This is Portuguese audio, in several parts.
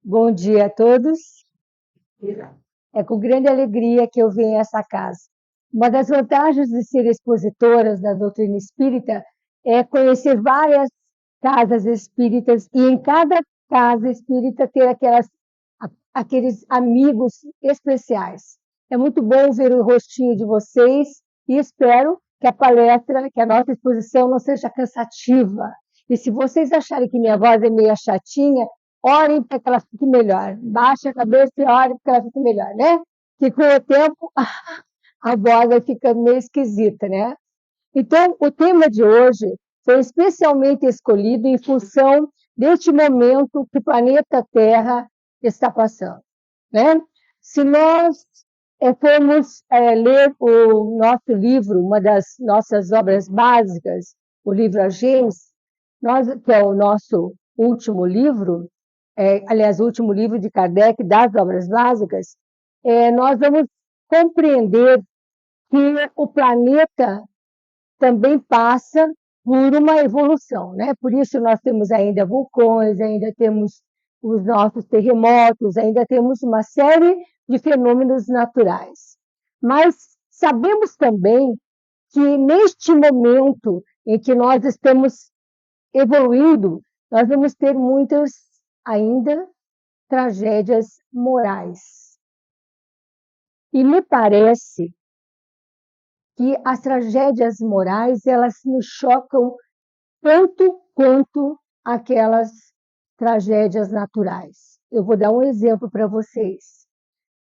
Bom dia a todos. É com grande alegria que eu venho a essa casa. Uma das vantagens de ser expositoras da doutrina espírita é conhecer várias casas espíritas e em cada casa espírita ter aqueles amigos especiais. É muito bom ver o rostinho de vocês e espero que a palestra, que a nossa exposição não seja cansativa. E se vocês acharem que minha voz é meio chatinha, orem para que ela fique melhor. Baixe a cabeça e orem para que ela fique melhor, né? Que com o tempo a voz vai ficando meio esquisita, né? Então, o tema de hoje foi especialmente escolhido em função deste momento que o planeta Terra está passando, né? Se nós formos ler o nosso livro, uma das nossas obras básicas, o livro A Gênese, que é o nosso último livro, aliás, o último livro de Kardec das obras básicas, nós vamos compreender que o planeta também passa por uma evolução, né? Por isso nós temos ainda vulcões, ainda temos os nossos terremotos, ainda temos uma série de fenômenos naturais. Mas sabemos também que neste momento em que nós estamos evoluindo, nós vamos ter muitas ainda tragédias morais. E me parece que as tragédias morais, elas nos chocam tanto quanto aquelas tragédias naturais. Eu vou dar um exemplo para vocês.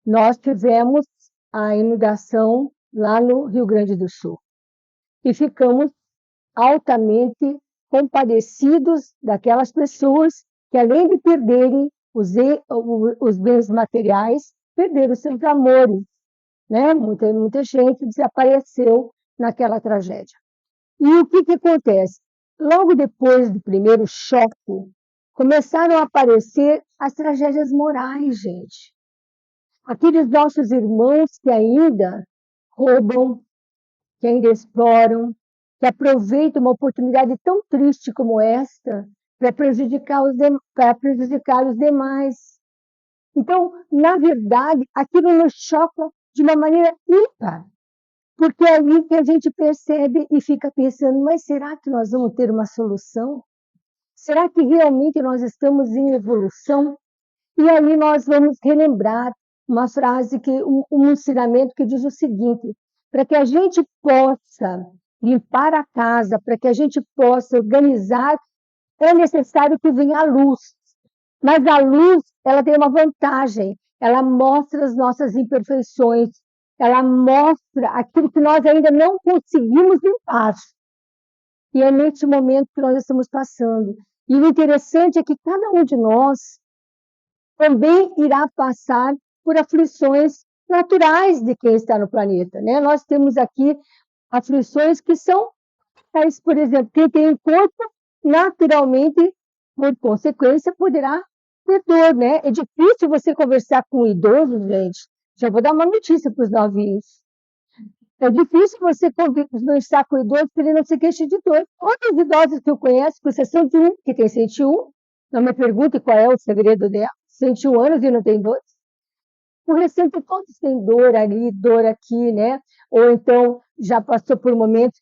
Nós tivemos a inundação lá no Rio Grande do Sul e ficamos altamente compadecidos daquelas pessoas que, além de perderem os bens materiais, perderam seus amores, né? Muita gente desapareceu naquela tragédia. E o que acontece? Logo depois do primeiro choque, começaram a aparecer as tragédias morais, gente. Aqueles nossos irmãos que ainda roubam, que ainda exploram, que aproveitam uma oportunidade tão triste como esta para prejudicar os demais. Então, na verdade, aquilo nos choca de uma maneira ímpar, porque é ali que a gente percebe e fica pensando, mas será que nós vamos ter uma solução? Será que realmente nós estamos em evolução? E aí nós vamos relembrar uma frase, um ensinamento que diz o seguinte: para que a gente possa limpar a casa, para que a gente possa organizar, é necessário que venha a luz. Mas a luz, ela tem uma vantagem, ela mostra as nossas imperfeições, ela mostra aquilo que nós ainda não conseguimos limpar. E é neste momento que nós estamos passando. E o interessante é que cada um de nós também irá passar por aflições naturais de quem está no planeta, né? Nós temos aqui aflições que são, por exemplo, quem tem um corpo, naturalmente, por consequência, poderá ter dor, né? É difícil você conversar com um idoso, gente. Já vou dar uma notícia para os novinhos. É difícil você conversar com o idoso que ele não se queixa de dor. Outros idosos que eu conheço, com exceção de um, que tem 101, não me pergunte qual é o segredo dela, 101 anos e não tem dor. O restante todos têm dor ali, dor aqui, né? Ou então já passou por momentos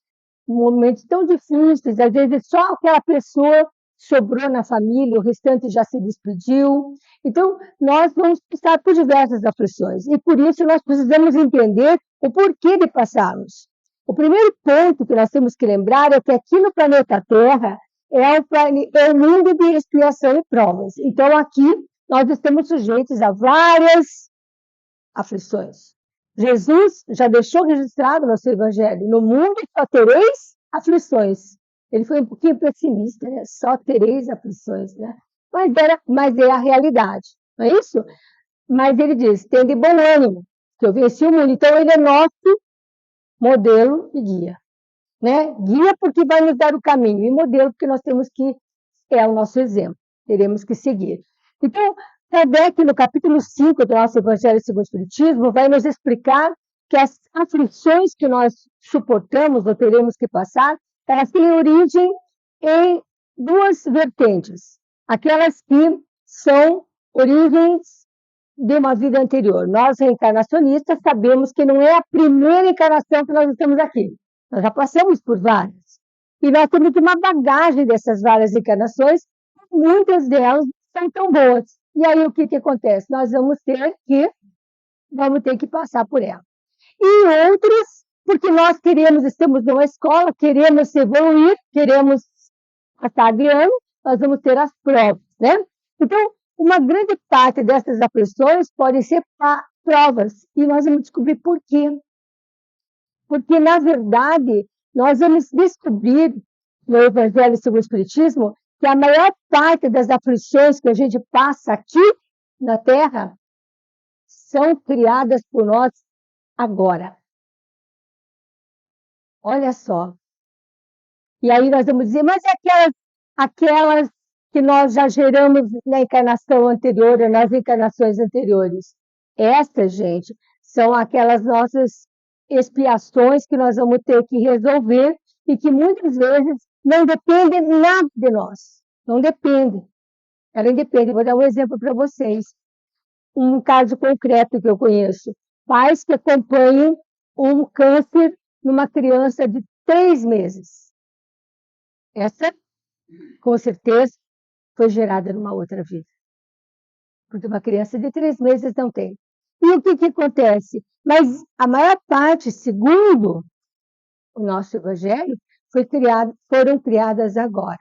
tão difíceis, às vezes só aquela pessoa sobrou na família, o restante já se despediu. Então, nós vamos passar por diversas aflições e por isso nós precisamos entender o porquê de passarmos. O primeiro ponto que nós temos que lembrar é que aqui no planeta Terra é o mundo de expiação e provas. Então, aqui nós estamos sujeitos a várias aflições. Jesus já deixou registrado no seu evangelho: no mundo só tereis aflições. Ele foi um pouquinho pessimista, né? Só tereis aflições, né? Mas é a realidade, não é isso? Mas ele diz: tem de bom ânimo, que eu venci o mundo. Então ele é nosso modelo e guia, né? Guia porque vai nos dar o caminho, e modelo porque nós temos que, é o nosso exemplo, teremos que seguir. Então, Kardec, no capítulo 5 do nosso Evangelho segundo o Espiritismo, vai nos explicar que as aflições que nós suportamos ou teremos que passar, elas têm origem em duas vertentes. Aquelas que são Origens de uma vida anterior. Nós, reencarnacionistas, sabemos que não é a primeira encarnação que nós estamos aqui. Nós já passamos por várias. E nós temos uma bagagem dessas várias encarnações, muitas delas são tão boas. E aí o que acontece? Nós vamos ter que passar por ela. E outras, porque nós estamos numa escola, queremos evoluir, queremos passar de ano, nós vamos ter as provas, né? Então, uma grande parte dessas aflições podem ser provas, e nós vamos descobrir por quê. Porque, na verdade, nós vamos descobrir no Evangelho segundo o Espiritismo que a maior parte das aflições que a gente passa aqui na Terra são criadas por nós agora. Olha só. E aí nós vamos dizer, mas aquelas que nós já geramos na encarnação anterior, nas encarnações anteriores. Essas, gente, são aquelas nossas expiações que nós vamos ter que resolver e que muitas vezes não dependem nada de nós. Não dependem. Ela independe. Vou dar um exemplo para vocês. Um caso concreto que eu conheço. Pais que acompanham um câncer numa criança de 3 meses. Essa, com certeza, foi gerada numa outra vida. Porque uma criança de 3 meses não tem. E o que acontece? Mas a maior parte, segundo o nosso Evangelho, foram criadas agora.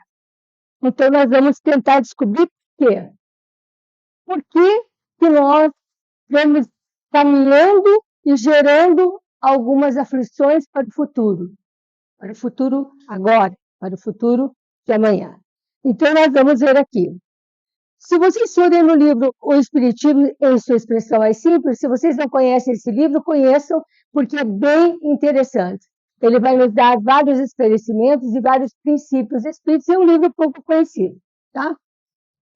Então, nós vamos tentar descobrir por quê. Por que nós vamos caminhando e gerando algumas aflições para o futuro agora, para o futuro de amanhã. Então, nós vamos ver aqui. Se vocês forem no livro O Espiritismo em sua expressão mais simples, se vocês não conhecem esse livro, conheçam, porque é bem interessante. Ele vai nos dar vários esclarecimentos e vários princípios espíritas, é um livro pouco conhecido, tá?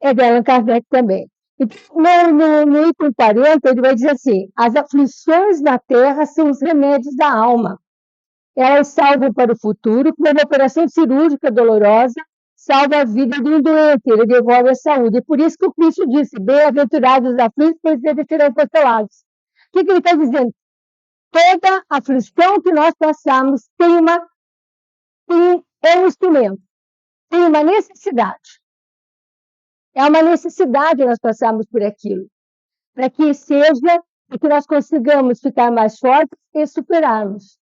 É de Allan Kardec também. No item 40, ele vai dizer assim, as aflições na Terra são os remédios da alma. Elas salvam para o futuro, como uma operação cirúrgica dolorosa salva a vida de um doente, ele devolve a saúde. E por isso que o Cristo disse, bem-aventurados os aflitos, pois eles serão consolados. O que ele está dizendo? Toda aflição que nós passamos é um instrumento, tem uma necessidade. É uma necessidade nós passarmos por aquilo, para que nós consigamos ficar mais fortes e superarmos.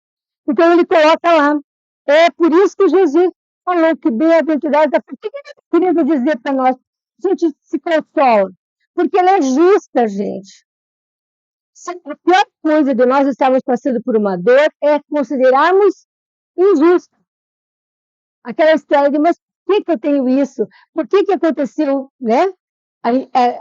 Então ele coloca lá. É por isso que Jesus falou que bem-aventurado. O que ele está querendo dizer para nós? A gente se consola. Porque ela é justa, gente. A pior coisa de nós estarmos passando por uma dor é considerarmos injusta. Aquela história de, mas por que eu tenho isso? Por que aconteceu, né?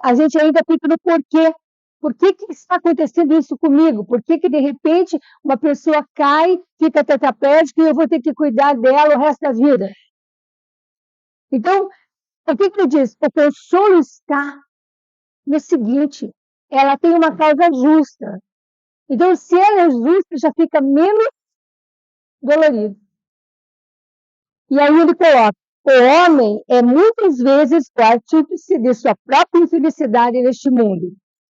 A gente ainda fica no porquê. Por que está acontecendo isso comigo? Por que de repente uma pessoa cai, fica tetraplégica e eu vou ter que cuidar dela o resto da vida? Então, o que ele diz? O consolo está no seguinte, ela tem uma causa justa. Então, se ela é justa, já fica menos dolorido. E aí ele coloca, o homem é muitas vezes o artífice de sua própria infelicidade neste mundo.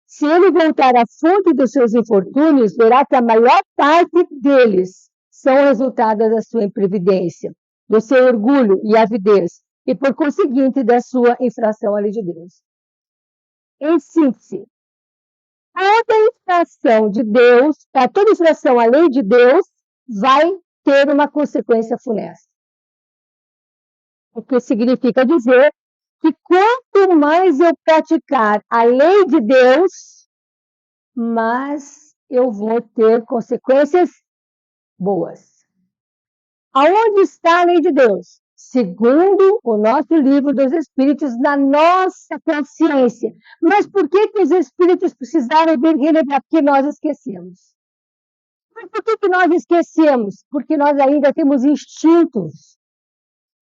Se ele voltar à fonte dos seus infortúnios, verá que a maior parte deles são resultado da sua imprevidência, do seu orgulho e avidez, e por conseguinte da sua infração à lei de Deus. Em síntese, toda infração à lei de Deus vai ter uma consequência funesta. O que significa dizer que quanto mais eu praticar a lei de Deus, mais eu vou ter consequências boas. Aonde está a lei de Deus? Segundo o nosso livro dos Espíritos, na nossa consciência. Mas por que os Espíritos precisaram relembrar? Porque nós esquecemos. Mas por que nós esquecemos? Porque nós ainda temos instintos.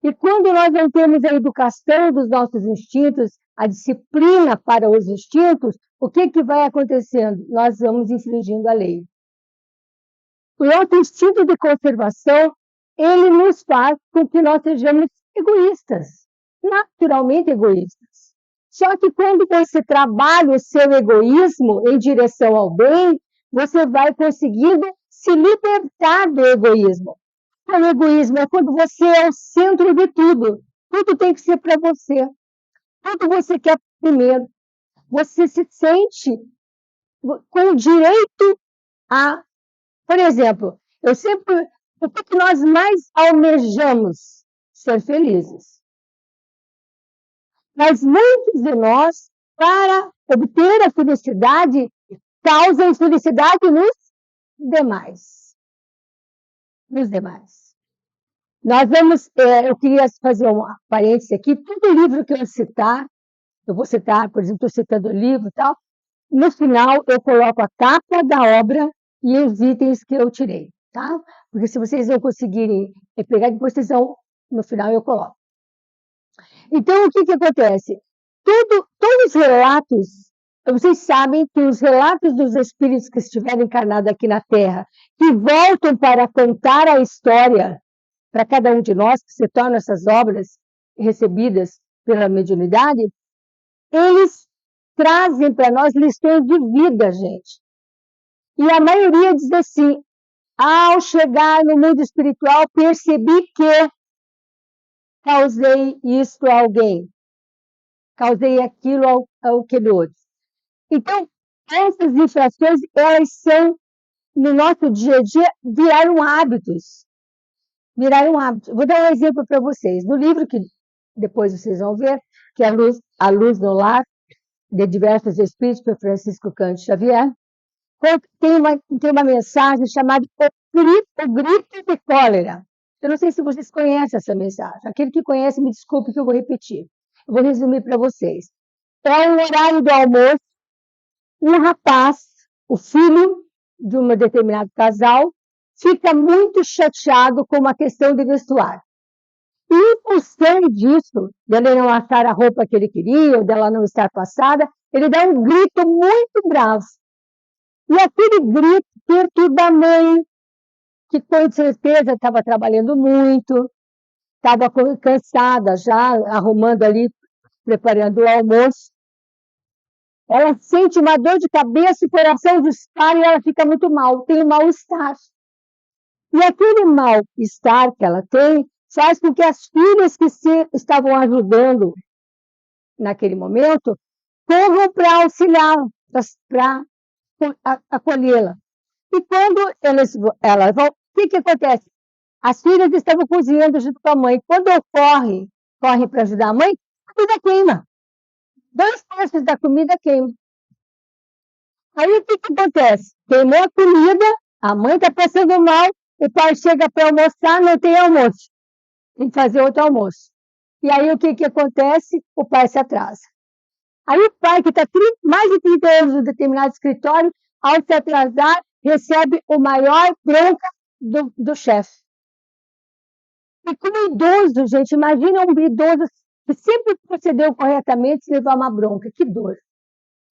E quando nós não temos a educação dos nossos instintos, a disciplina para os instintos, o que vai acontecendo? Nós vamos infringindo a lei. O nosso instinto de conservação, ele nos faz com que nós sejamos egoístas, naturalmente egoístas. Só que quando você trabalha o seu egoísmo em direção ao bem, você vai conseguindo se libertar do egoísmo. O egoísmo é quando você é o centro de tudo. Tudo tem que ser para você. Tudo você quer primeiro. Você se sente com o direito a... Por exemplo, eu sempre... O que nós mais almejamos? Ser felizes. Mas muitos de nós, para obter a felicidade, causam felicidade nos demais. Nos demais. Nós vamos, eu queria fazer uma parêntese aqui, todo livro que eu vou citar, por exemplo, estou citando o livro e tal, no final eu coloco a capa da obra e os itens que eu tirei, tá? Porque se vocês não conseguirem pegar, depois vocês vão, no final eu coloco. Então, o que acontece? Todos os relatos, vocês sabem que os relatos dos espíritos que estiveram encarnados aqui na Terra, que voltam para contar a história para cada um de nós, que se tornam essas obras recebidas pela mediunidade, eles trazem para nós lições de vida, gente. E a maioria diz assim, ao chegar no mundo espiritual, percebi que causei isto a alguém, causei aquilo ao que outro. Então, essas infrações, elas são, no nosso dia a dia, viraram hábitos. Viraram hábitos. Vou dar um exemplo para vocês. No livro que depois vocês vão ver, que é A Luz no Lar, de Diversos Espíritos, por Francisco Cândido Xavier, tem uma mensagem chamada O Grito de Cólera. Eu não sei se vocês conhecem essa mensagem. Aquele que conhece, me desculpe que eu vou repetir. Eu vou resumir para vocês. É o horário do almoço, um rapaz, o filho de um determinado casal, fica muito chateado com uma questão de vestuário. E, em função disso, dele não achar a roupa que ele queria, ou dela não estar passada, ele dá um grito muito bravo. E aquele grito perturba a mãe, que com certeza estava trabalhando muito, estava cansada já, arrumando ali, preparando o almoço. Ela sente uma dor de cabeça, o coração dispara e ela fica muito mal, tem um mal-estar. E aquele mal-estar que ela tem faz com que as filhas que estavam ajudando naquele momento corram para auxiliar, para acolhê-la. E quando ela vão, o que acontece? As filhas estavam cozinhando junto com a mãe. Quando corre para ajudar a mãe, a comida queima. 2/3 da comida queima. Aí o que acontece? Queimou a comida, a mãe está passando mal, o pai chega para almoçar, não tem almoço. Tem que fazer outro almoço. E aí o que acontece? O pai se atrasa. Aí o pai, que está mais de 30 anos no determinado escritório, ao se atrasar, recebe o maior bronca do chefe. E como idoso, gente, imagina um idoso que sempre procedeu corretamente se levar uma bronca, que dor.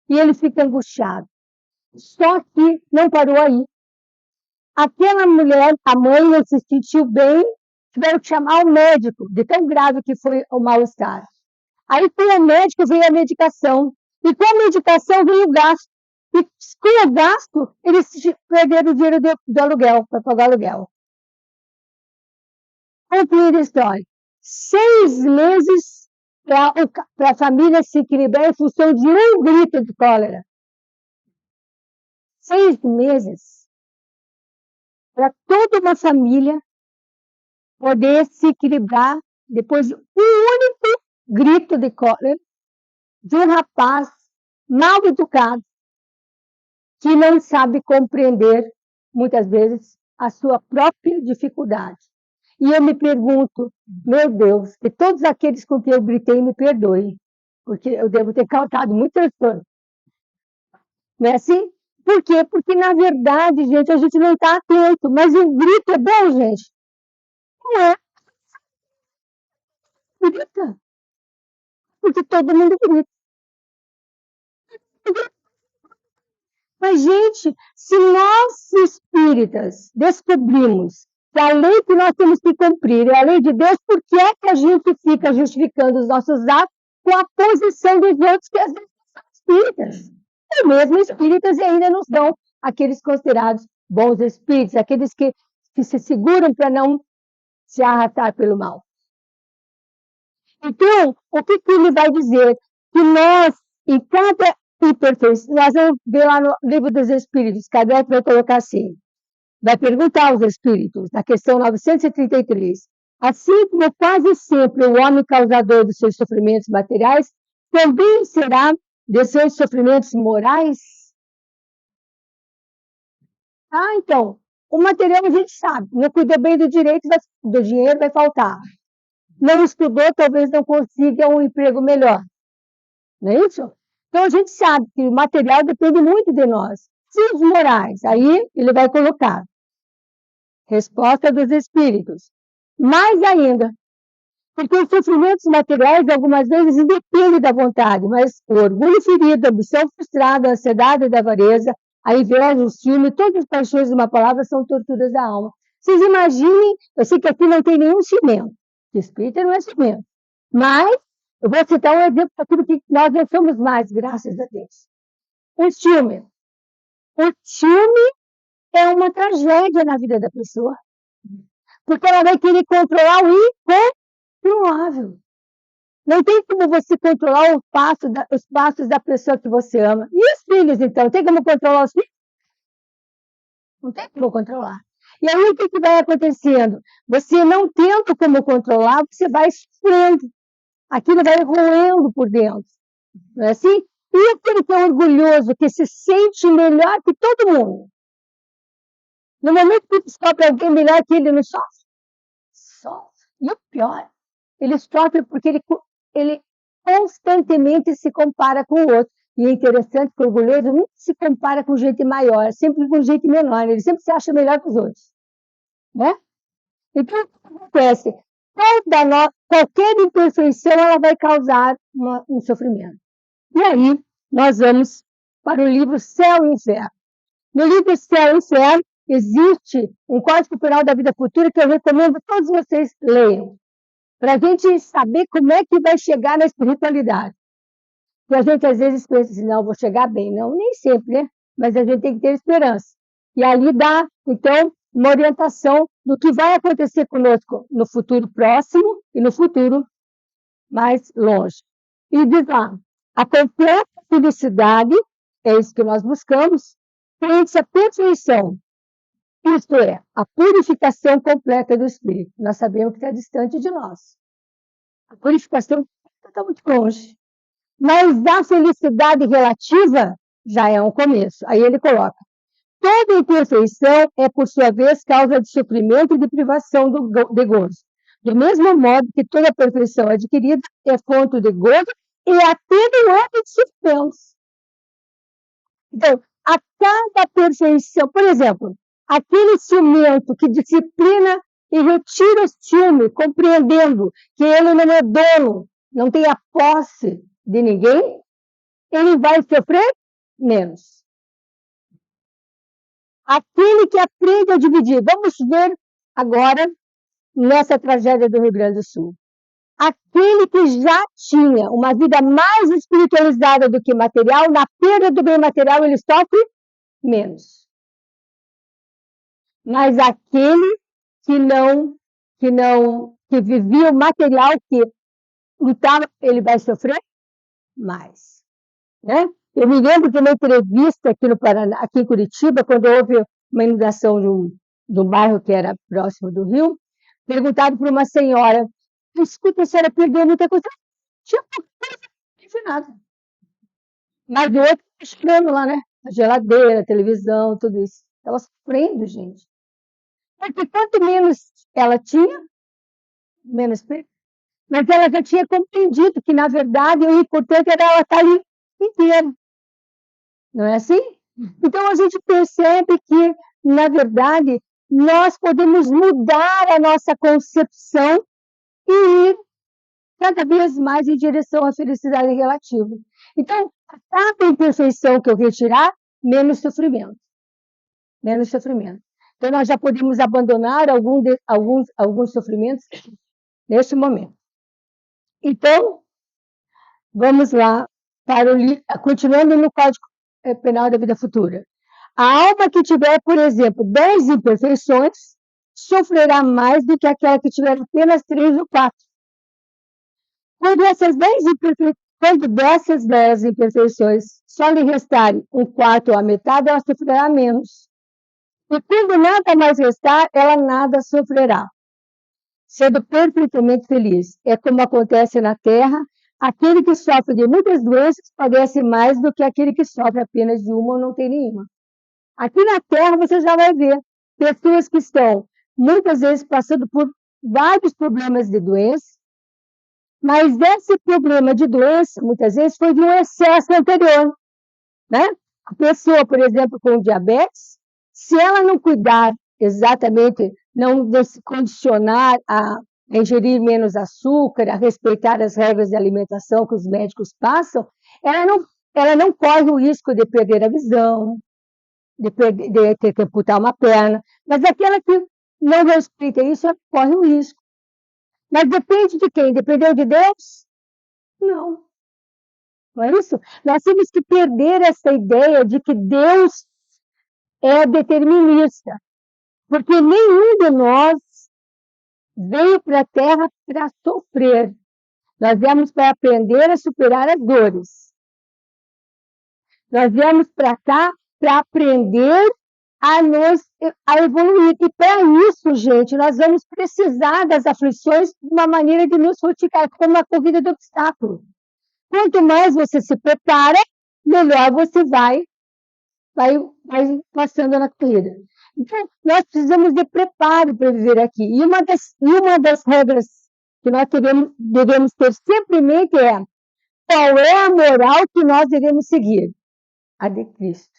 E ele fica angustiado. Só que não parou aí. Aquela mulher, a mãe, não se sentiu bem, tiveram que chamar o médico, de tão grave que foi o mal-estar. Aí com o médico veio a medicação, e com a medicação veio o gasto. E com o gasto, eles perderam o dinheiro do aluguel, para pagar o aluguel. Concluir a história. 6 meses para a família se equilibrar em função de um grito de cólera. 6 meses para toda uma família poder se equilibrar depois de um único grito de cólera de um rapaz mal educado que não sabe compreender, muitas vezes, a sua própria dificuldade. E eu me pergunto, meu Deus, que todos aqueles com quem eu gritei me perdoem, porque eu devo ter causado muito transtorno. Não é assim? Por quê? Porque, na verdade, gente, a gente não está atento, mas o grito é bom, gente. Não é? Grita. Porque todo mundo grita. Mas, gente, se nós espíritas descobrimos que a lei que nós temos que cumprir é a lei de Deus, por que é que a gente fica justificando os nossos atos com a posição dos outros que às vezes são espíritas. Ou mesmo espíritas e ainda nos dão aqueles considerados bons espíritos, aqueles que se seguram para não se arrastar pelo mal. Então, o que ele vai dizer? Que nós, em cada imperfeição, nós vamos ver lá no Livro dos Espíritos, Kardec vai colocar assim, vai perguntar aos espíritos, na questão 933, assim como quase sempre o homem causador dos seus sofrimentos materiais, também será de seus sofrimentos morais? Ah, então, o material a gente sabe, não cuida bem do direito, do dinheiro vai faltar. Não estudou, talvez não consiga um emprego melhor. Não é isso? Então, a gente sabe que o material depende muito de nós. E os morais? Aí, ele vai colocar. Resposta dos espíritos. Mais ainda, porque os sofrimentos materiais, algumas vezes, independem da vontade, mas o orgulho ferido, a ambição frustrada, a ansiedade da avareza, a inveja, o ciúme, todas as paixões de uma palavra são torturas da alma. Vocês imaginem, eu sei que aqui não tem nenhum cimento, que espírito não é cimento, mas eu vou citar um exemplo daquilo que nós não somos mais, graças a Deus. O ciúme. O ciúme é uma tragédia na vida da pessoa, porque ela vai querer controlar o incontrolável. Não tem como você controlar os passos da pessoa que você ama. E os filhos, então? Tem como controlar os filhos? Não tem como controlar. E aí, o que vai acontecendo? Você não tendo como controlar, você vai sofrendo. Aquilo vai roendo por dentro. Não é assim? E aquele que é orgulhoso, que se sente melhor que todo mundo? No momento que descobre alguém melhor que ele, não sofre? Sofre. E o pior, ele sofre porque ele constantemente se compara com o outro. E é interessante que o orgulhoso nunca se compara com gente maior, sempre com gente menor. Ele sempre se acha melhor que os outros. Né? Então, o que acontece? Qualquer imperfeição ela vai causar um sofrimento. E aí, nós vamos para o livro Céu e Inferno. No livro Céu e Inferno, existe um Código Penal da Vida Futura que eu recomendo que todos vocês leiam, para a gente saber como é que vai chegar na espiritualidade. Porque a gente às vezes pensa assim, não, vou chegar bem. Não, nem sempre, né? Mas a gente tem que ter esperança. E ali dá, então, uma orientação do que vai acontecer conosco no futuro próximo e no futuro mais longe. E diz lá, a completa felicidade, é isso que nós buscamos, frente à perfeição, isto é, a purificação completa do espírito. Nós sabemos que está distante de nós. A purificação está muito longe. Mas a felicidade relativa já é um começo. Aí ele coloca, toda imperfeição é, por sua vez, causa de sofrimento e de privação de gozo. Do mesmo modo que toda perfeição adquirida é fonte de gozo e atenuante de sofrimentos. Então, a cada perfeição, por exemplo, aquele ciumento que disciplina e retira o ciúme, compreendendo que ele não é dono, não tem a posse de ninguém, ele vai sofrer menos. Aquele que aprende a dividir, vamos ver agora nessa tragédia do Rio Grande do Sul. Aquele que já tinha uma vida mais espiritualizada do que material, na perda do bem material ele sofre menos. Mas aquele que vivia o material, que lutava, ele vai sofrer mais, né? Eu me lembro de uma entrevista aqui no Paraná, aqui em Curitiba, quando houve uma inundação de um bairro que era próximo do rio, perguntado por uma senhora, escuta, a senhora perdeu muita coisa? Tinha pouca coisa, não tinha nada. Mas o outro chorando lá, né? A geladeira, a televisão, tudo isso. Estava sofrendo, gente. Porque quanto menos ela tinha, menos perda. Mas ela já tinha compreendido que, na verdade, o importante era ela estar ali inteira. Não é assim? Então, a gente percebe que, na verdade, nós podemos mudar a nossa concepção e ir cada vez mais em direção à felicidade relativa. Então, a cada imperfeição que eu retirar, menos sofrimento. Menos sofrimento. Então, nós já podemos abandonar alguns sofrimentos neste momento. Então, Vamos lá, continuando no Código Penal da Vida Futura. A alma que tiver, por exemplo, 10 imperfeições, sofrerá mais do que aquela que tiver apenas 3 ou 4. Quando dessas 10 imperfeições só lhe restarem um quarto ou a metade, ela sofrerá menos. E quando nada mais restar, ela nada sofrerá, sendo perfeitamente feliz. É como acontece na Terra, aquele que sofre de muitas doenças padece mais do que aquele que sofre apenas de uma ou não tem nenhuma. Aqui na Terra você já vai ver pessoas que estão muitas vezes passando por vários problemas de doença, mas esse problema de doença, muitas vezes, foi de um excesso anterior, né? A pessoa, por exemplo, com diabetes, se ela não cuidar exatamente, não se condicionar a ingerir menos açúcar, a respeitar as regras de alimentação que os médicos passam, ela não corre o risco de perder a visão, de ter que amputar uma perna, mas aquela que não respeita isso, ela corre o risco. Mas depende de quem? Dependeu de Deus? Não. Não é isso? Nós temos que perder essa ideia de que Deus é determinista, porque nenhum de nós veio para a Terra para sofrer. Nós viemos para aprender a superar as dores. Nós viemos para cá para aprender a evoluir. E para isso, gente, nós vamos precisar das aflições de uma maneira de nos fortificar, como uma corrida de obstáculo. Quanto mais você se prepara, melhor você vai passando na corrida. Então, nós precisamos de preparo para viver aqui. E uma das regras que nós devemos ter sempre em mente é: qual é a moral que nós devemos seguir? A de Cristo.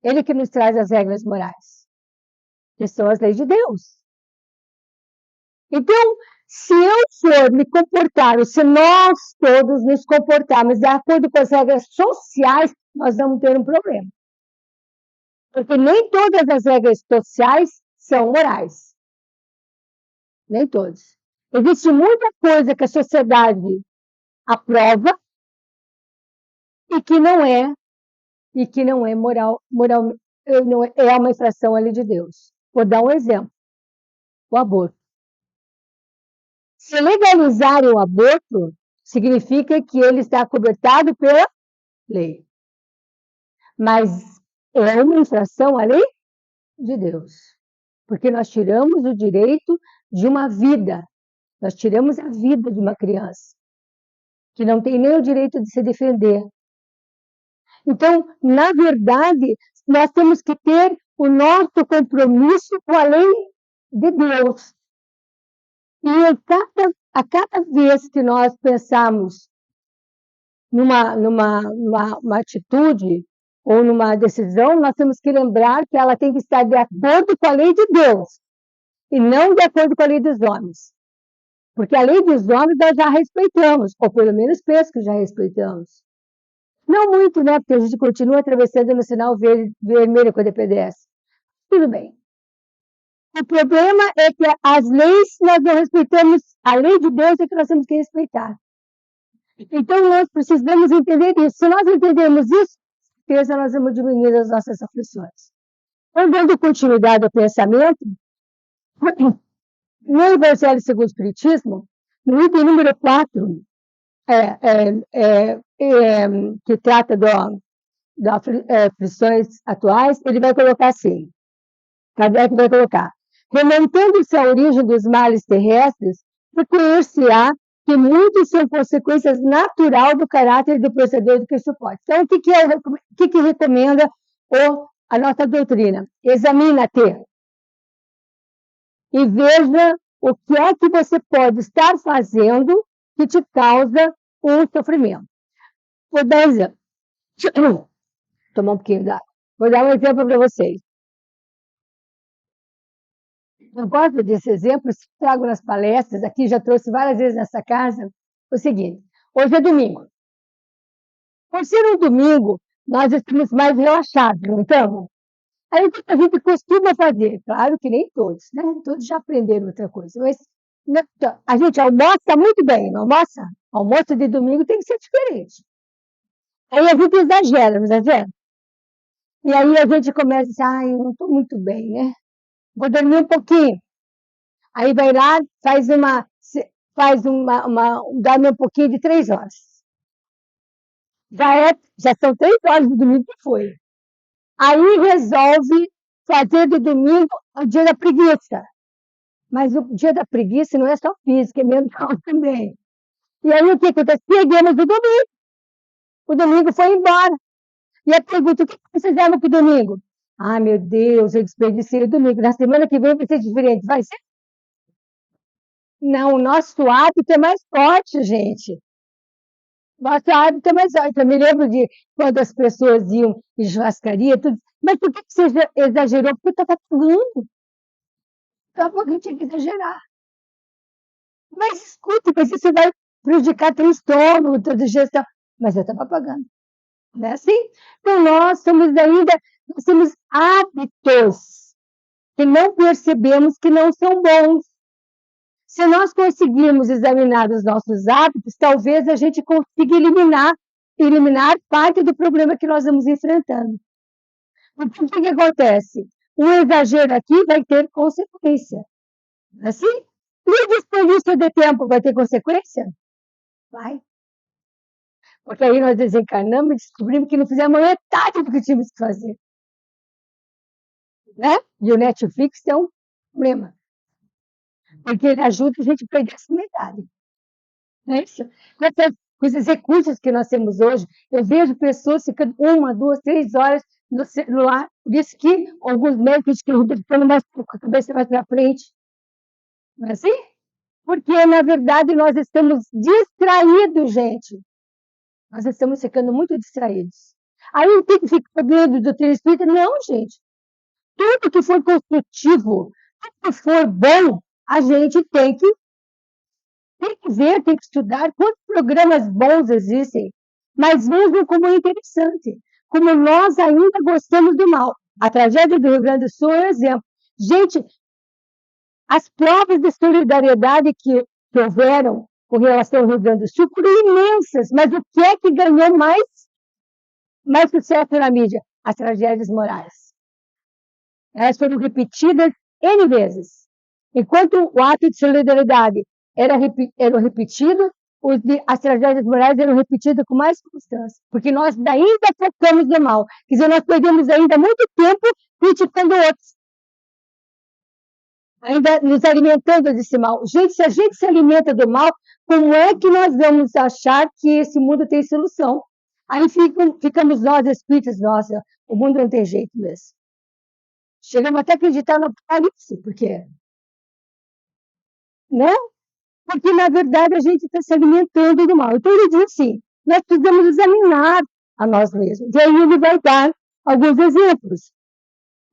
Ele que nos traz as regras morais, que são as leis de Deus. Então, se eu for me comportar, ou se nós todos nos comportarmos de acordo com as regras sociais, nós vamos ter um problema. Porque nem todas as regras sociais são morais. Nem todas. Existe muita coisa que a sociedade aprova e que não é moral, não é uma infração à lei de Deus. Vou dar um exemplo: o aborto. Se legalizarem o aborto, significa que ele está cobertado pela lei. Mas é uma infração à lei de Deus, porque nós tiramos o direito de uma vida, nós tiramos a vida de uma criança, que não tem nem o direito de se defender. Então, na verdade, nós temos que ter o nosso compromisso com a lei de Deus. E a cada vez que nós pensamos numa atitude ou numa decisão, nós temos que lembrar que ela tem que estar de acordo com a lei de Deus e não de acordo com a lei dos homens. Porque a lei dos homens nós já respeitamos, ou pelo menos penso que já respeitamos. Não muito, né? Porque a gente continua atravessando no sinal vermelho quando é pedestre. Tudo bem. O problema é que as leis nós não respeitamos, a lei de Deus é que nós temos que respeitar. Então, nós precisamos entender isso. Se nós entendermos isso, com certeza nós vamos diminuir as nossas aflições. Então, dando continuidade ao pensamento, no Evangelho segundo o Espiritismo, no item número 4, que trata das aflições atuais, ele vai colocar assim: Kardec vai colocar: remontando-se à origem dos males terrestres, reconhecer-se-á que muitos são consequências natural do caráter do procedor do que suporte. Então, o que recomenda a nossa doutrina? Examina-te e veja o que é que você pode estar fazendo que te causa um sofrimento. Vou dar um exemplo. Tomar um pouquinho d'água. Vou dar um exemplo para vocês. Eu gosto desse exemplo, trago nas palestras, aqui já trouxe várias vezes nessa casa, o seguinte: hoje é domingo. Por ser um domingo, nós estamos mais relaxados, não estamos? Aí o que a gente costuma fazer? Claro que nem todos, né? Todos já aprenderam outra coisa, mas A gente almoça muito bem, não almoça? Almoço de domingo tem que ser diferente. Aí a gente exagera, não exagera? E aí a gente começa a dizer, ai, eu não estou muito bem, né? Vou dormir um pouquinho. Aí vai lá, dorme um pouquinho de 3 horas. Já são 3 horas do domingo que foi. Aí resolve fazer do domingo o dia da preguiça. Mas o dia da preguiça não é só física, é mental também. E aí o que acontece? Perdemos o domingo. O domingo foi embora. E a pergunta, o que vocês fizeram com o domingo? Ah, meu Deus, eu desperdicei o domingo. Na semana que vem vai ser diferente. Vai ser? Não, o nosso hábito é mais forte, gente. Nosso hábito é mais forte. Eu me lembro de quando as pessoas iam em churrascaria, tudo. Mas por que você exagerou? Porque eu estava pagando. Então, por que tinha que exagerar? Mas escute, mas isso vai prejudicar teu estômago, tua digestão. Mas eu estava pagando. Não é assim? Então, nós temos hábitos que não percebemos que não são bons. Se nós conseguirmos examinar os nossos hábitos, talvez a gente consiga eliminar parte do problema que nós vamos enfrentando. Porque o que acontece? Um exagero aqui vai ter consequência. Não é assim? E o desperdício de tempo vai ter consequência? Vai. Porque aí nós desencarnamos e descobrimos que não fizemos metade do que tínhamos que fazer. Né? E o Netflix é um problema. Porque ele ajuda a gente a perder essa metade. Não é isso? Com esses recursos que nós temos hoje, eu vejo pessoas ficando 1, 2, 3 horas no celular. Por isso que alguns médicos que estão ficando mais com a cabeça mais para frente. Não é assim? Porque, na verdade, nós estamos distraídos, gente. Nós estamos ficando muito distraídos. Aí tem que ficar vendo doutrina espírita? Não, gente. Tudo que for construtivo, tudo que for bom, a gente tem que ver, tem que estudar. Quantos programas bons existem? Mas vejam como é interessante. Como nós ainda gostamos do mal. A tragédia do Rio Grande do Sul é um exemplo. Gente, as provas de solidariedade que houveram com relação ao Rio Grande do Sul foram imensas, mas o que é que ganhou mais sucesso na mídia? As tragédias morais. Elas foram repetidas N vezes. Enquanto o ato de solidariedade era repetido, as tragédias morais eram repetidas com mais constância, porque nós ainda focamos no mal. Quer dizer, nós perdemos ainda muito tempo criticando outros. Ainda nos alimentando desse mal. Gente, se a gente se alimenta do mal, como é que nós vamos achar que esse mundo tem solução? Aí ficamos nós espíritas, nossa, o mundo não tem jeito mesmo. Chegamos até a acreditar no apocalipse, porque, né? Porque, na verdade, a gente está se alimentando do mal. Então, ele diz assim, nós precisamos examinar a nós mesmos. E aí ele vai dar alguns exemplos.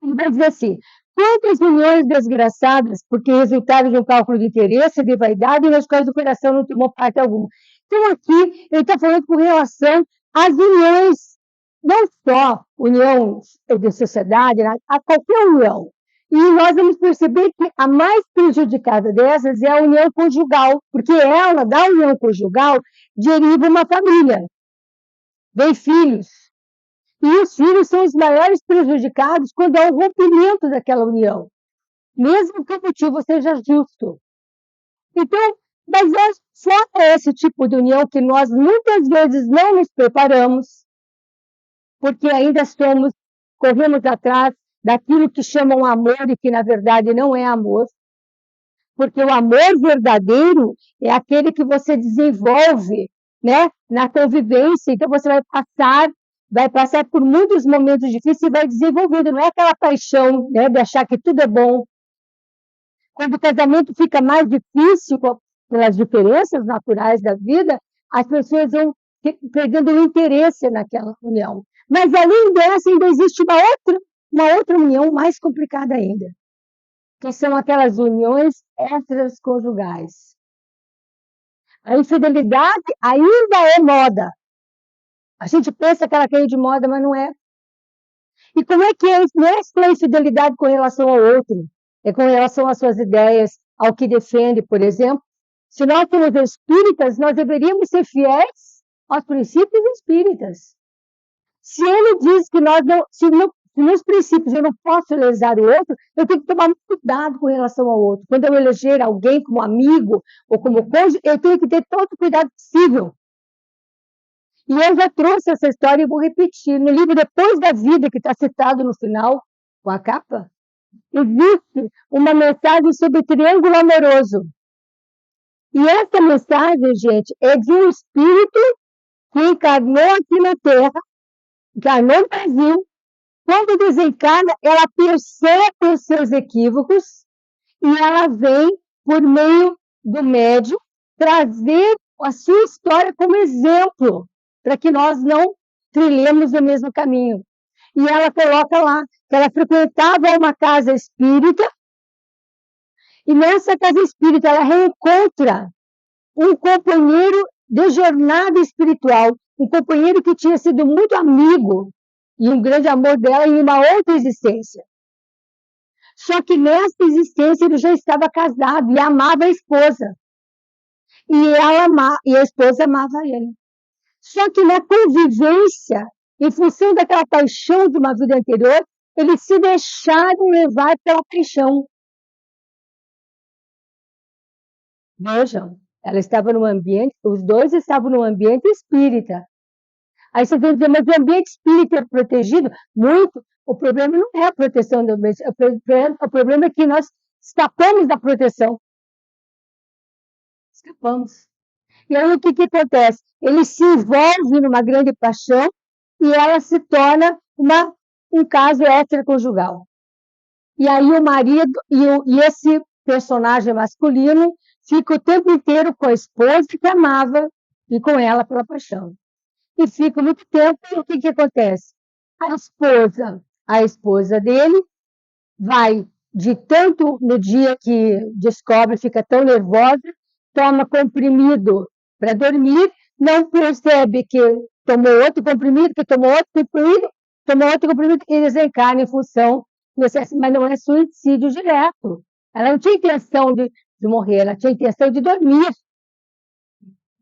Ele vai dizer assim, quantas uniões desgraçadas, porque resultaram de um cálculo de interesse, de vaidade, e nas quais o coração não tomou parte alguma. Então, aqui, ele está falando com relação às uniões, não só união de sociedade, a qualquer união. E nós vamos perceber que a mais prejudicada dessas é a união conjugal, porque ela, da união conjugal, deriva uma família, vem filhos. E os filhos são os maiores prejudicados quando há o rompimento daquela união, mesmo que o motivo seja justo. Então, mas é só esse tipo de união que nós muitas vezes não nos preparamos, porque ainda corremos atrás daquilo que chamam amor e que na verdade não é amor. Porque o amor verdadeiro é aquele que você desenvolve, né, na convivência. Então você vai passar por muitos momentos difíceis e vai desenvolvendo. Não é aquela paixão, né, de achar que tudo é bom. Quando o casamento fica mais difícil pelas diferenças naturais da vida, as pessoas vão perdendo o interesse naquela união. Mas além dessa, ainda existe uma outra união mais complicada ainda, que são aquelas uniões extraconjugais. A infidelidade ainda é moda. A gente pensa que ela caiu de moda, mas não é. E como é que é? Não é só a infidelidade com relação ao outro, é com relação às suas ideias, ao que defende, por exemplo. Se nós somos espíritas, nós deveríamos ser fiéis aos princípios espíritas. Se ele diz que nós não, se nos princípios eu não posso lesar o outro, eu tenho que tomar muito cuidado com relação ao outro. Quando eu eleger alguém como amigo ou como cônjuge, eu tenho que ter todo o cuidado possível. E eu já trouxe essa história e vou repetir. No livro Depois da Vida, que está citado no final, com a capa, existe uma mensagem sobre triângulo amoroso. E essa mensagem, gente, é de um espírito que encarnou aqui na Terra, encarnou no Brasil. Quando desencarna, ela percebe os seus equívocos e ela vem, por meio do médium, trazer a sua história como exemplo, para que nós não trilhemos o mesmo caminho. E ela coloca lá que ela frequentava uma casa espírita, e nessa casa espírita ela reencontra um companheiro de jornada espiritual, um companheiro que tinha sido muito amigo e um grande amor dela em uma outra existência. Só que nessa existência ele já estava casado e amava a esposa. E a esposa amava ele. Só que na convivência, em função daquela paixão de uma vida anterior, eles se deixaram levar pela paixão. Vejam, ela estava num ambiente, os dois estavam num ambiente espírita. Aí você vai dizer, mas o ambiente espírita é protegido? Muito. O problema não é a proteção do ambiente, o problema é que nós escapamos da proteção. Escapamos. E aí o que acontece? Ele se envolve numa grande paixão e ela se torna um caso extraconjugal. E aí o marido e esse personagem masculino fica o tempo inteiro com a esposa que amava e com ela pela paixão. E fica muito tempo, e o que acontece? A esposa dele vai de tanto no dia que descobre, fica tão nervosa, toma comprimido para dormir, não percebe que tomou outro comprimido, e desencarna em função, mas não é suicídio direto. Ela não tinha intenção de morrer, ela tinha intenção de dormir.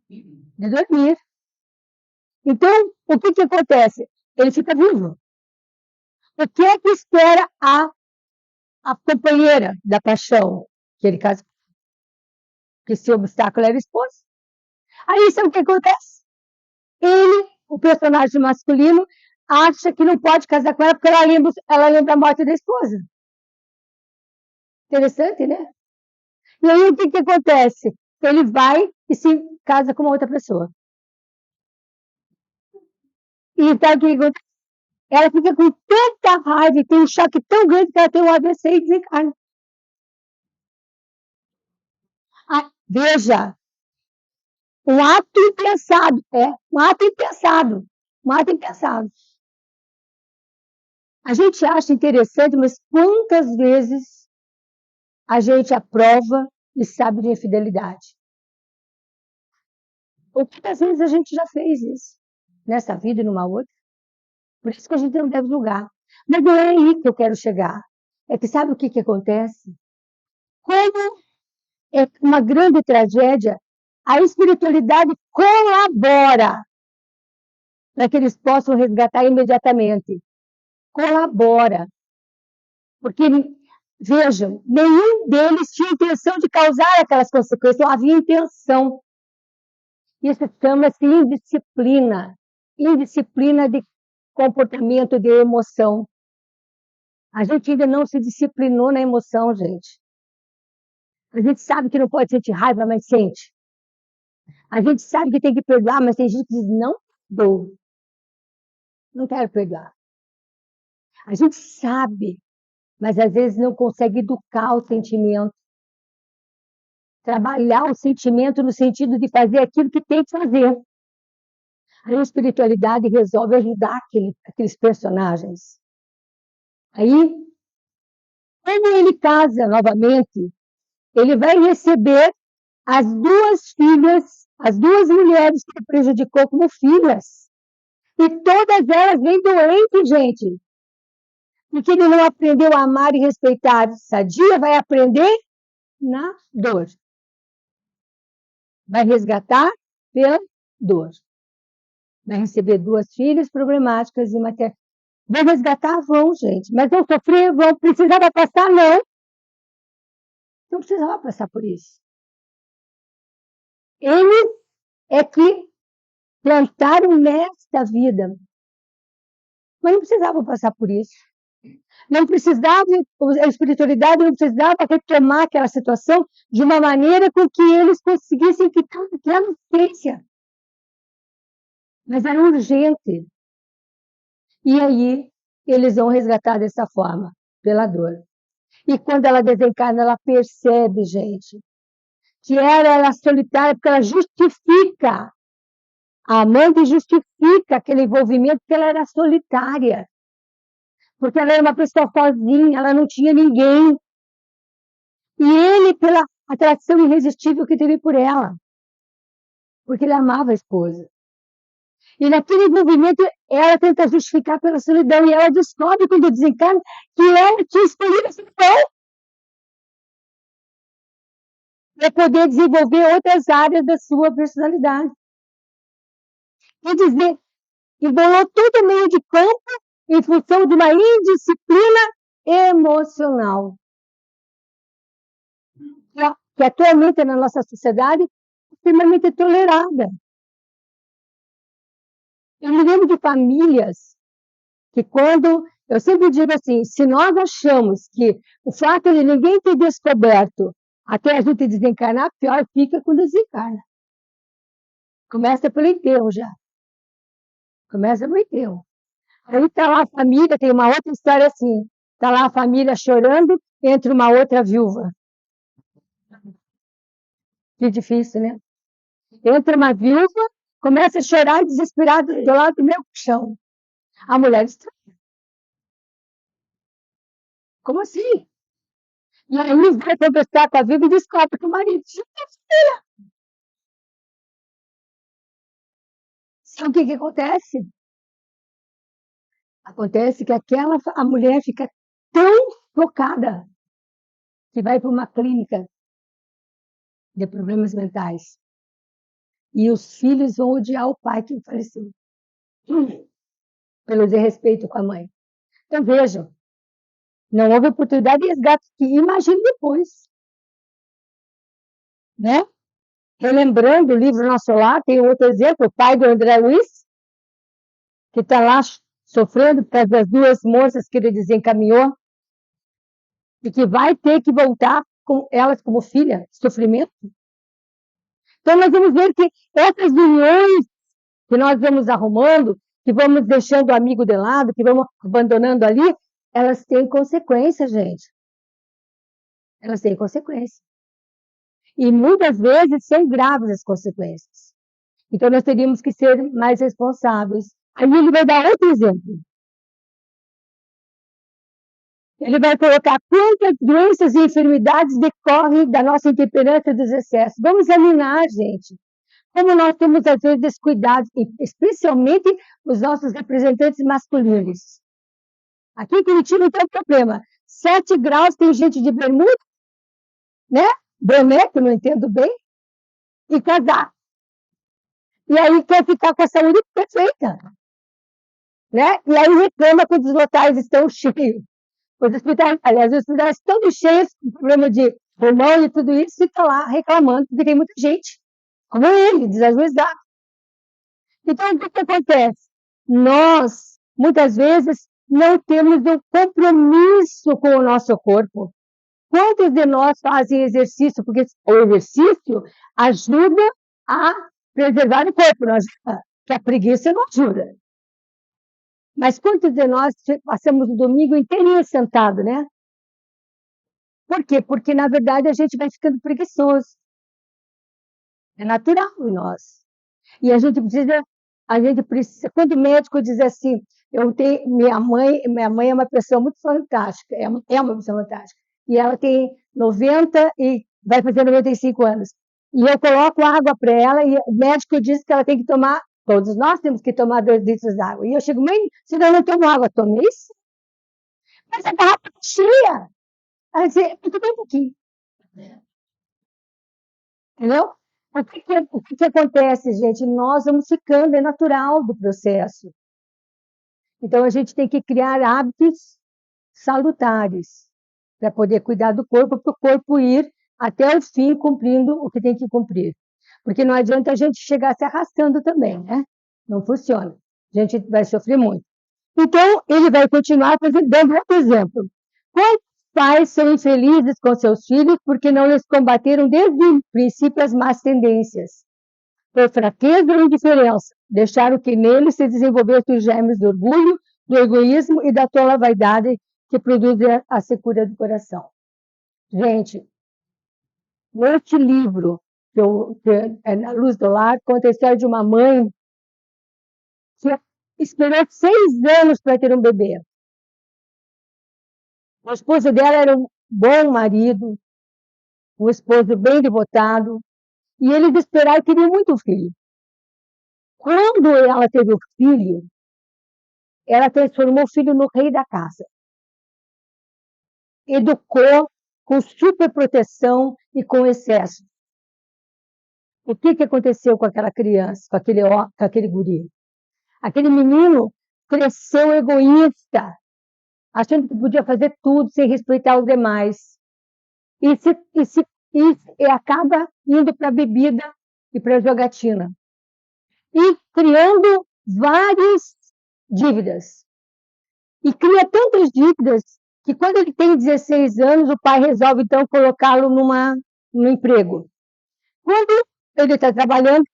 De dormir. Então, o que acontece? Ele fica vivo. O que é que espera a companheira da paixão? Que ele casa, que esse obstáculo era a esposa. Aí, sabe o que acontece? Ele, o personagem masculino, acha que não pode casar com ela porque ela lembra a morte da esposa. Interessante, né? E aí, o que acontece? Ele vai e se casa com uma outra pessoa. E sabe o que acontece? Ela fica com tanta raiva e tem um choque tão grande que ela tem um AVC e desencarna. Veja, um ato impensado, um ato impensado, um ato impensado. A gente acha interessante, mas quantas vezes a gente aprova e sabe de infidelidade? Ou quantas vezes a gente já fez isso, nessa vida e numa outra? Por isso que a gente não deve julgar. Mas não é aí que eu quero chegar. É que sabe o que acontece? Como é uma grande tragédia, a espiritualidade colabora para que eles possam resgatar imediatamente. Colabora. Porque, vejam, nenhum deles tinha intenção de causar aquelas consequências, não havia intenção. Isso chama-se indisciplina. Indisciplina de comportamento, de emoção. A gente ainda não se disciplinou na emoção, gente. A gente sabe que não pode sentir raiva, mas sente. A gente sabe que tem que perdoar, mas tem gente que diz, não dou. Não quero perdoar. A gente sabe, mas às vezes não consegue educar o sentimento. Trabalhar o sentimento no sentido de fazer aquilo que tem que fazer. A espiritualidade resolve ajudar aqueles personagens. Aí, quando ele casa novamente, ele vai receber as duas filhas, as duas mulheres que ele prejudicou como filhas. E todas elas vêm doentes, gente. Porque ele não aprendeu a amar e respeitar. Sadia vai aprender na dor. Vai resgatar pela dor. Vai receber 2 filhas problemáticas e maternas. Vão resgatar? Vão, gente. Mas vão sofrer? Vão. Precisava passar? Não. Não precisava passar por isso. Eles é que plantaram nesta vida. Mas não precisavam passar por isso. Não precisava, a espiritualidade não precisava retomar aquela situação de uma maneira com que eles conseguissem ficar naquela essência. Mas era urgente. E aí, eles vão resgatar dessa forma, pela dor. E quando ela desencarna, ela percebe, gente, que ela era solitária, porque ela justifica. A amante justifica aquele envolvimento porque ela era solitária. Porque ela era uma pessoa sozinha, ela não tinha ninguém. E ele, pela atração irresistível que teve por ela. Porque ele amava a esposa. E naquele envolvimento, ela tenta justificar pela solidão. E ela descobre, quando desencarna, que ela tinha escolhido a solidão. Para poder desenvolver outras áreas da sua personalidade. Quer dizer, embolou todo o meio de campo em função de uma indisciplina emocional. Que atualmente na nossa sociedade é extremamente tolerada. Eu me lembro de famílias que quando... Eu sempre digo assim, se nós achamos que o fato de ninguém ter descoberto até a gente desencarnar, pior fica quando desencarna. Começa pelo enterro já. Começa pelo enterro. Aí está lá a família, tem uma outra história assim. Está lá a família chorando entre uma outra viúva. Que difícil, né? Entra uma viúva, começa a chorar desesperada do lado do meu chão. A mulher estranha. Como assim? E aí vai conversar com a viúva e descobre que o marido já tem filha. Sabe o que acontece? Acontece que a mulher fica tão focada que vai para uma clínica de problemas mentais. E os filhos vão odiar o pai que faleceu. Pelo desrespeito com a mãe. Então, vejam, não houve oportunidade de resgate. Imagine depois. Né? Relembrando o livro Nosso Lar, tem outro exemplo, o pai do André Luiz, que está lá sofrendo por causa das 2 moças que ele desencaminhou, e que vai ter que voltar com elas como filha, sofrimento. Então, nós vamos ver que essas uniões que nós vamos arrumando, que vamos deixando o amigo de lado, que vamos abandonando ali, elas têm consequência, gente. Elas têm consequência. E muitas vezes são graves as consequências. Então, nós teríamos que ser mais responsáveis. Aí ele vai dar outro exemplo. Ele vai colocar quantas doenças e enfermidades decorrem da nossa intemperância e dos excessos. Vamos examinar, gente. Como nós temos, às vezes, descuidados, especialmente os nossos representantes masculinos. Aqui em Curitiba não tem problema. 7 graus, tem gente de bermuda, né? Boné, que eu não entendo bem, e casaco. E aí quer ficar com a saúde perfeita. Né? E aí reclama quando os locais estão cheios. Os hospitais, aliás, os hospitais estão cheios, com problema de pulmão e tudo isso, fica lá reclamando, porque tem muita gente, como ele, desajuizado. Então, o que acontece? Nós, muitas vezes, não temos um compromisso com o nosso corpo. Quantos de nós fazem exercício? Porque o exercício ajuda a preservar o corpo, que a preguiça não ajuda. Mas quantos de nós passamos o domingo inteirinho sentado, né? Por quê? Porque, na verdade, a gente vai ficando preguiçoso. É natural em nós. E a gente precisa, quando o médico diz assim, minha mãe é uma pessoa muito fantástica, é uma pessoa fantástica, e ela tem 90 e vai fazer 95 anos. E eu coloco água para ela e o médico diz que ela tem que tomar, todos nós temos que tomar 2 litros de água. E eu chego, mãe, se eu não tomo água, tome isso? Mas a garrafa está cheia. Ela diz, eu tomei um pouquinho. Entendeu? O que acontece, gente? Nós vamos ficando, é natural do processo. Então, a gente tem que criar hábitos salutares para poder cuidar do corpo, para o corpo ir até o fim cumprindo o que tem que cumprir. Porque não adianta a gente chegar se arrastando também, né? Não funciona. A gente vai sofrer muito. Então, ele vai continuar dando outro exemplo. Quantos pais são infelizes com seus filhos porque não lhes combateram desde o princípio as más tendências? Por fraqueza ou indiferença, deixaram que neles se desenvolvessem os germes do orgulho, do egoísmo e da tola vaidade que produz a secura do coração. Gente, neste livro, que é Na Luz do Lar, conta a história de uma mãe que esperou 6 anos para ter um bebê. O esposo dela era um bom marido, um esposo bem devotado, e eles esperaram que queriam muito um filho. Quando ela teve o filho, ela transformou o filho no rei da casa. Educou com superproteção e com excesso. O que aconteceu com aquela criança, com aquele guri? Aquele menino cresceu egoísta, achando que podia fazer tudo sem respeitar os demais. E acaba indo para a bebida e para a jogatina. E criando várias dívidas. E cria tantas dívidas que quando ele tem 16 anos, o pai resolve então colocá-lo num emprego. Quando ele está trabalhando,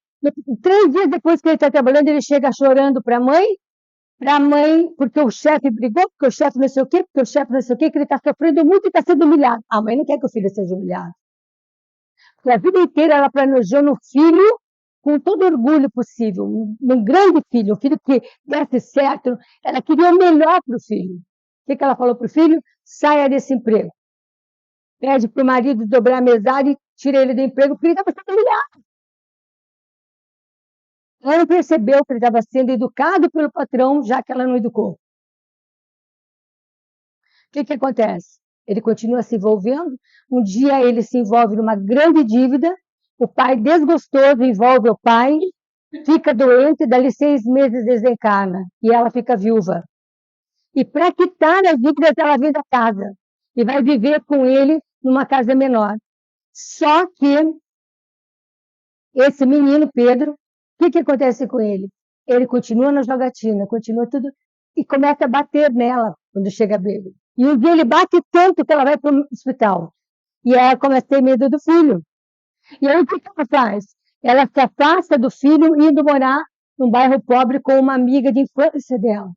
3 dias depois que ele está trabalhando, ele chega chorando para a mãe, porque o chefe brigou, porque o chefe não sei o quê, porque o chefe não sei o quê, que ele está sofrendo muito e está sendo humilhado. A mãe não quer que o filho seja humilhado. Porque a vida inteira ela planejou no filho com todo orgulho possível, um grande filho, um filho que desse certo. Ela queria o melhor para o filho. O que ela falou para o filho? Saia desse emprego. Pede para o marido dobrar a mesada e tira ele do emprego, porque ele estava sendo humilhado. Ela não percebeu que ele estava sendo educado pelo patrão, já que ela não educou. O que acontece? Ele continua se envolvendo. Um dia ele se envolve numa grande dívida. O pai, desgostoso, envolve o pai, fica doente, dali 6 meses desencarna e ela fica viúva. E para quitar as dívidas, ela vem da casa e vai viver com ele numa casa menor. Só que esse menino, Pedro, o que acontece com ele? Ele continua na jogatina, continua tudo, e começa a bater nela quando chega bêbado. E um dia ele bate tanto que ela vai para o hospital. E ela começa a ter medo do filho. E aí o que ela faz? Ela se afasta do filho, indo morar num bairro pobre com uma amiga de infância dela.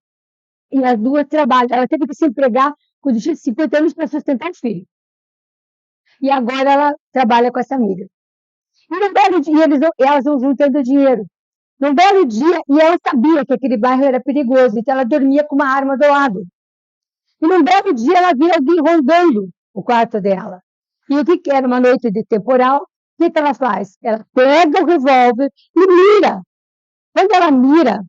E as duas trabalham. Ela teve que se empregar com 50 anos para sustentar o filho. E agora ela trabalha com essa amiga. E num belo dia, elas vão juntando dinheiro. Num belo dia, e ela sabia que aquele bairro era perigoso, então ela dormia com uma arma do lado. E num belo dia, ela vê alguém rondando o quarto dela. E o que era uma noite de temporal? O que ela faz? Ela pega o revólver e mira. Quando ela mira,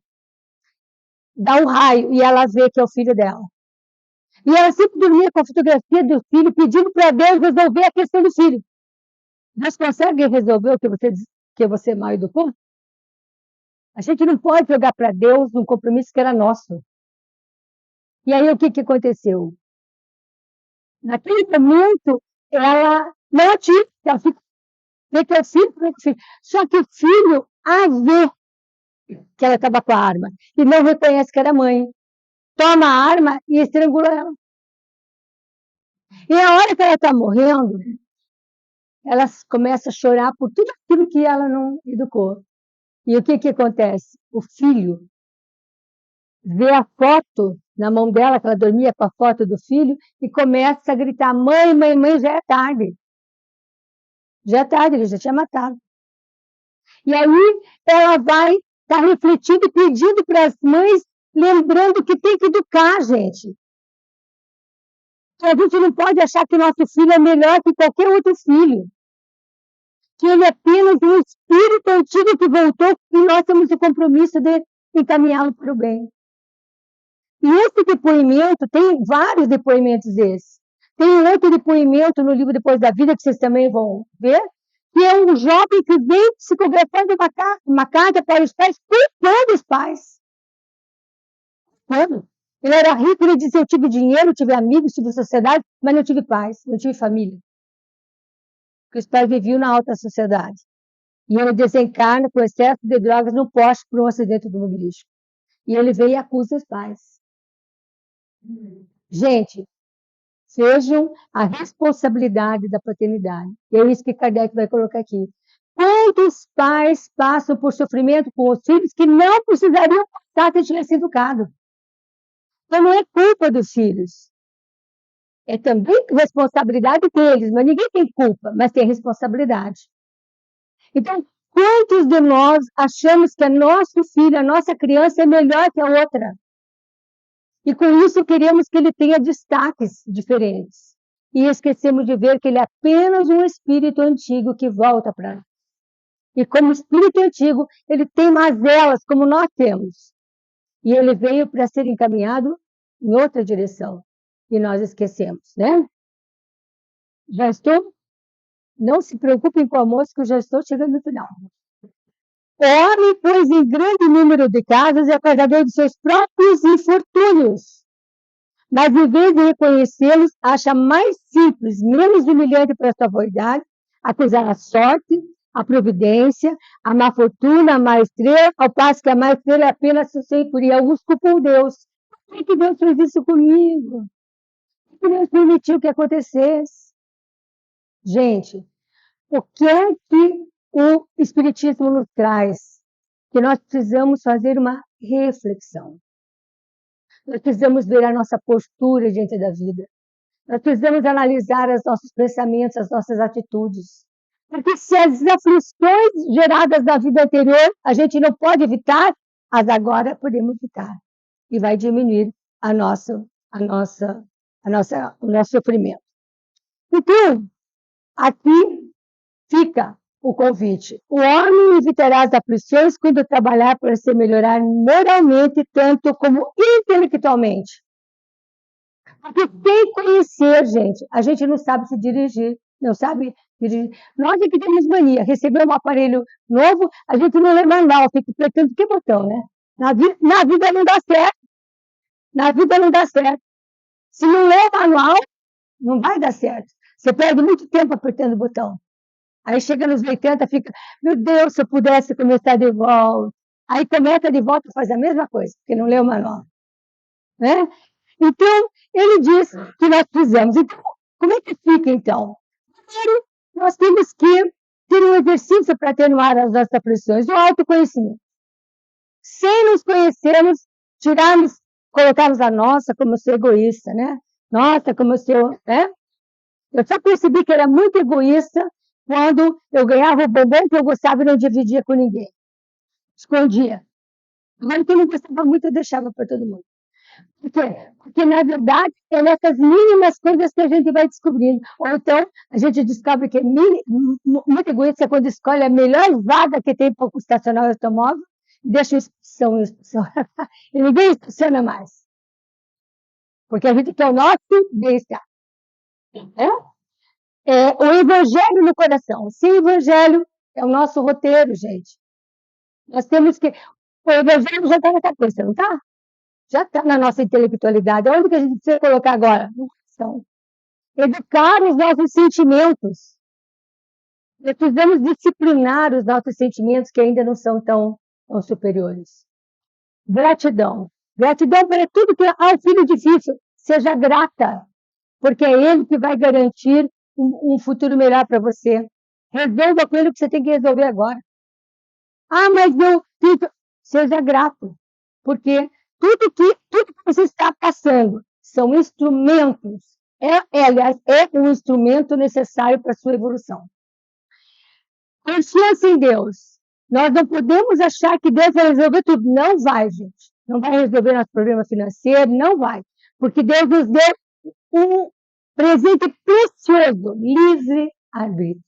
dá um raio e ela vê que é o filho dela. E ela sempre dormia com a fotografia do filho, pedindo para Deus resolver a questão do filho. Deus consegue resolver o que você mal educou? A gente não pode jogar para Deus um compromisso que era nosso. E aí o que aconteceu? Naquele momento, ela não atira, ela fica, vê que é o filho. Só que o filho a vê que ela estava com a arma e não reconhece que era a mãe. Toma a arma e estrangula ela. E a hora que ela está morrendo, ela começa a chorar por tudo aquilo que ela não educou. E o que acontece? O filho vê a foto na mão dela, que ela dormia com a foto do filho, e começa a gritar: mãe, mãe, mãe, já é tarde. Já é tarde, ele já tinha matado. E aí ela vai estar refletindo e pedindo para as mães, lembrando que tem que educar, gente. Que a gente não pode achar que nosso filho é melhor que qualquer outro filho. Que ele é apenas um espírito antigo que voltou e nós temos o compromisso de encaminhá-lo para o bem. E esse depoimento, tem vários depoimentos desses. Tem um outro depoimento no livro Depois da Vida, que vocês também vão ver, que é um jovem que vem psicografando uma carta para os pais, culpando os pais. Quando? Ele era rico, ele disse, eu tive dinheiro, tive amigos, tive sociedade, mas não tive paz, não tive família. Porque os pais viviam na alta sociedade. E ele desencarna com excesso de drogas no poste por um acidente automobilístico. E ele vem e acusa os pais. Gente, vejam a responsabilidade da paternidade. E é isso que Kardec vai colocar aqui. Quantos pais passam por sofrimento com os filhos que não precisariam passar se tivessem educado? Então não é culpa dos filhos. É também responsabilidade deles, mas ninguém tem culpa, mas tem responsabilidade. Então, quantos de nós achamos que a nosso filho, a nossa criança é melhor que a outra? E com isso queremos que ele tenha destaques diferentes. E esquecemos de ver que ele é apenas um espírito antigo que volta para nós. E como espírito antigo, ele tem mazelas como nós temos. E ele veio para ser encaminhado em outra direção. E nós esquecemos, né? Já estou? Não se preocupem com o almoço, que eu já estou chegando no final. O homem, pois, em grande número de casos, é causador de seus próprios infortúnios. Mas, em vez de reconhecê-los, acha mais simples, menos humilhante para sua vaidade, acusar a sorte, a providência, a má fortuna, a má estrela, ao passo que a má estrela é apenas suscetível. E alguns culpam Deus. Por que Deus fez isso comigo? Por que Deus permitiu que acontecesse? Gente, o que é que o Espiritismo nos traz? Que nós precisamos fazer uma reflexão. Nós precisamos ver a nossa postura diante da vida. Nós precisamos analisar os nossos pensamentos, as nossas atitudes. Porque se as aflições geradas na vida anterior a gente não pode evitar, as agora podemos evitar. E vai diminuir o nosso sofrimento. Então, aqui fica o convite. O homem evitará as aflições quando trabalhar para se melhorar moralmente, tanto como intelectualmente. Porque sem conhecer, gente, a gente não sabe se dirigir, não sabe dirigir. Nós é que temos mania, receber um aparelho novo, a gente não lê manual, fica apertando que botão, né? Na vida não dá certo. Na vida não dá certo. Se não lê o manual, não vai dar certo. Você perde muito tempo apertando o botão. Aí chega nos 80, fica, meu Deus, se eu pudesse começar de volta. Aí começa de volta e faz a mesma coisa, porque não leu o manual. Né? Então, ele diz que nós precisamos. Então, como é que fica, então? Primeiro, nós temos que ter um exercício para atenuar as nossas aflições, o autoconhecimento. Sem nos conhecermos, colocarmos a nossa como ser egoísta, né? Nossa, como ser, né? Eu só percebi que era muito egoísta quando eu ganhava o bombom que eu gostava e não dividia com ninguém. Escondia. Agora que eu não gostava muito, eu deixava para todo mundo. Por quê? Porque, na verdade, é nessas mínimas coisas que a gente vai descobrindo. Ou então, a gente descobre que é muito egoísta quando escolhe a melhor vaga que tem para estacionar o automóvel, deixa expulsão, e ninguém estaciona mais. Porque a gente quer o nosso bem-estar. O evangelho no coração. Se o evangelho é o nosso roteiro, gente. Nós temos que... O evangelho já está na cabeça, não está? Já está na nossa intelectualidade. Onde que a gente precisa colocar agora? No coração. Educar os nossos sentimentos. Nós precisamos disciplinar os nossos sentimentos que ainda não são tão superiores. Gratidão. Gratidão para tudo que o filho difícil. Seja grata, porque é ele que vai garantir um futuro melhor para você. Resolva aquilo que você tem que resolver agora. Ah, mas eu fico... Seja grato, porque tudo que você está passando são instrumentos. Aliás, é um instrumento necessário para a sua evolução. Confiança em Deus. Nós não podemos achar que Deus vai resolver tudo. Não vai, gente. Não vai resolver nosso problema financeiro, não vai. Porque Deus nos deu um presente precioso, livre-arbítrio.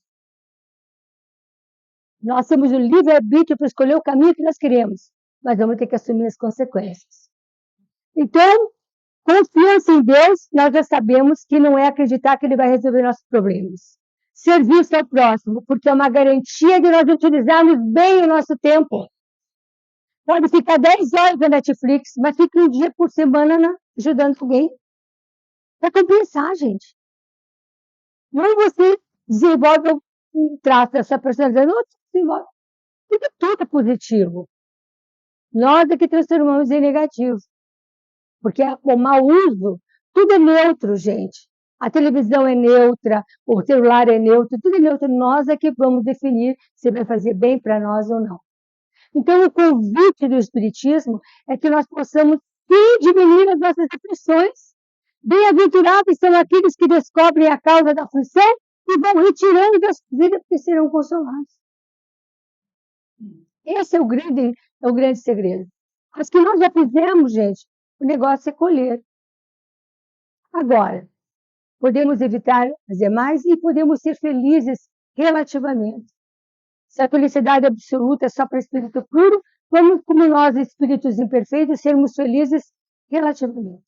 Nós temos o livre-arbítrio para escolher o caminho que nós queremos, mas vamos ter que assumir as consequências. Então, confiança em Deus, nós já sabemos que não é acreditar que Ele vai resolver nossos problemas. serviço ao próximo, porque é uma garantia de nós utilizarmos bem o nosso tempo. Pode ficar 10 horas na Netflix, mas fica um dia por semana ajudando alguém. Para compensar, gente. Não você desenvolve um traço dessa personalidade, não desenvolve. Tudo é positivo. Nós é que transformamos em negativo. Porque o mau uso, tudo é neutro, gente. A televisão é neutra, o celular é neutro, tudo é neutro. Nós é que vamos definir se vai fazer bem para nós ou não. Então, o convite do Espiritismo é que nós possamos sim diminuir as nossas aflições. Bem-aventurados são aqueles que descobrem a causa da aflição e vão retirando das vidas porque serão consolados. Esse é o grande segredo. As que nós já fizemos, gente, o negócio é colher. Agora, podemos evitar as demais e podemos ser felizes relativamente. Se a felicidade absoluta é só para espírito puro, vamos, como nós, espíritos imperfeitos, sermos felizes relativamente.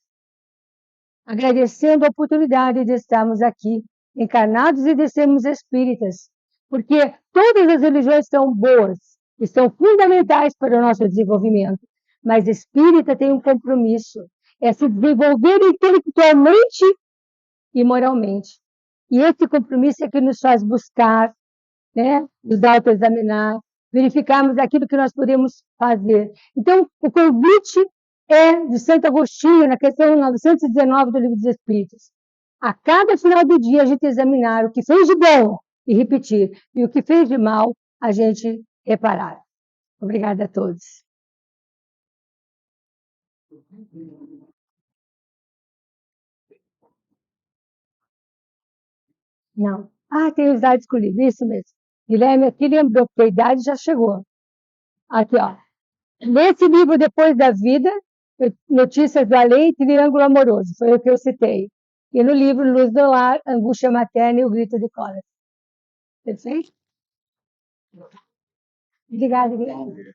Agradecendo a oportunidade de estarmos aqui, encarnados e de sermos espíritas, porque todas as religiões são boas e são fundamentais para o nosso desenvolvimento, mas espírita tem um compromisso, é se desenvolver intelectualmente e moralmente. E esse compromisso é que nos faz buscar, né, nos autoexaminar, verificarmos aquilo que nós podemos fazer. Então, o convite é de Santo Agostinho, na questão 919 do Livro dos Espíritos. A cada final do dia, a gente examinar o que fez de bom e repetir, e o que fez de mal, a gente reparar. Obrigada a todos. Não. Ah, tem os dados escolhidos, isso mesmo. Guilherme aqui lembrou que a idade já chegou. Aqui, ó. Nesse livro, Depois da Vida, Notícias do Além e Triângulo Amoroso, foi o que eu citei. E no livro Luz do Lar, Angústia Materna e o Grito de Cólera. Perfeito? Obrigada, Guilherme.